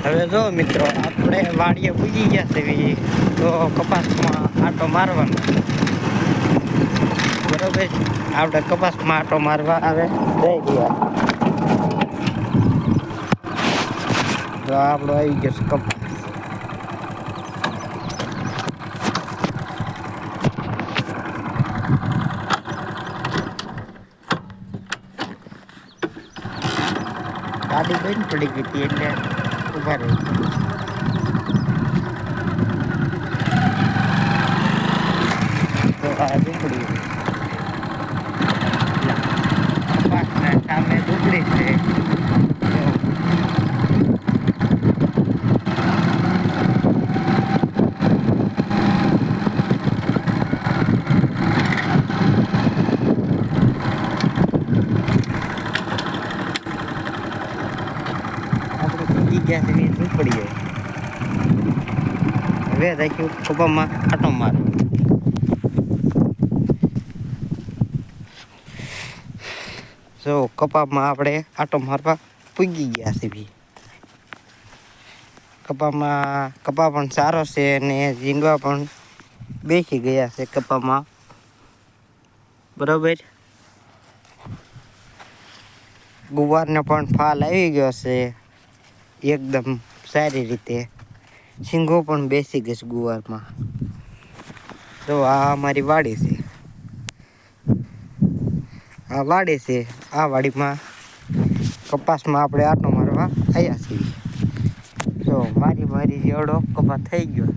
હવે જો મિત્રો આપણે વાડીએ પૂજી ગયા છે તો કપાસમાં આટો મારવાનો બરોબર. આપણે કપાસમાં આટો મારવા આવે જઈ ગયા તો આપણો આવી ગયો કપાસ. ગાડી બંધ પડી ગઈ હતી એટલે ઉભા રહી. તો આ ઝૂંપડી કપાસના સામે ઝૂંપડી છે. ઝૂંપડી હવે રાખ્યું કપામાં આટો મારો. જો કપામાં આપણે આટો મારવા પૂગી ગયા છે. કપા પણ સારો છે અને ઝીંડવા પણ બેસી ગયા છે કપામાં બરોબર. ગુવારને પણ ફાલ આવી ગયો છે એકદમ સારી રીતે. સિંગો પણ બેસી ગઈ છે ગુવારમાં. તો આ અમારી વાડી છે. આ વાડી છે. આ વાડીમાં કપાસમાં આપણે આટો મારવા આવ્યા છીએ. તો મારી જેવડો કપાસ થઈ ગયો.